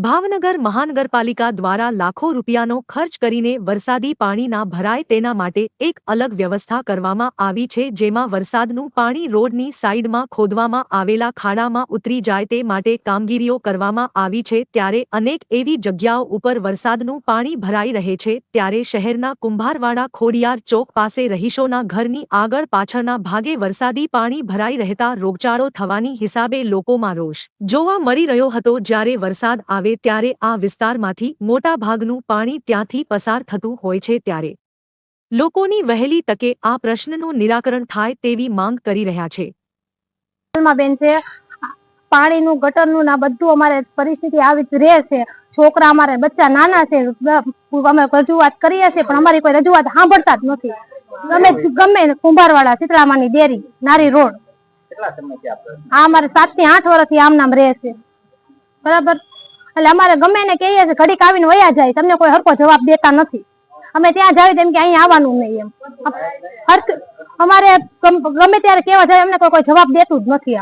ભાવનગર મહાનગરપાલિકા દ્વારા લાખો રૂપિયાનો ખર્ચ કરીને વરસાદી પાણી ના ભરાય તેના માટે એક અલગ વ્યવસ્થા કરવામાં આવી છે, જેમાં વરસાદનું પાણી રોડની સાઈડમાં ખોદવામાં આવેલા ખાડામાં ઉતરી જાય તે માટે કામગીરીઓ કરવામાં આવી છે। ત્યારે અનેક એવી જગ્યાઓ ઉપર વરસાદનું પાણી ભરાઈ રહે છે, ત્યારે શહેરના કુંભારવાડા ખોડિયાર ચોક પાસે રહીશોના ઘરની આગળ પાછળના ભાગે વરસાદી પાણી ભરાઈ રહેતા રોગચાળો થવાની હિસાબે લોકોમાં રોષ જોવા મળી રહ્યો હતો। જ્યારે વરસાદ આવે ત્યારે આ વિસ્તારમાંથી મોટા ભાગનું પાણી ત્યાંથી પસાર થતું હોય છે, ત્યારે લોકોની વહેલી તકે આ પ્રશ્નનું નિરાકરણ થાય તેવી માંગ કરી રહ્યા છે। બેન છે પાણીનું ગટરનું ના બધું અમારે પરિસ્થિતિ આવી જ રહે છે। છોકરા અમારે બચ્ચા નાના છે, અમે રજૂઆત કરીએ છીએ પણ અમારી કોઈ રજૂઆત સાંભળતા જ નથી। ગમે કુંભારવાડા શીતળામાની ડેરી નારી રોડ આ અમારે 7 થી 8 વર્ષથી આમ નામ રહે છે, બરાબર। એટલે અમારે ગમે ને કહીએ છીએ ઘડીક આવીને વયા જાય, તમને કોઈ હરખો જવાબ દેતા નથી। અમે ત્યાં જાવી તેમ કે અહીંયા આવવાનું નહીં, એમ અમારે ગમે ત્યારે કેવા જાય અમને કોઈ જવાબ દેતું જ નથી।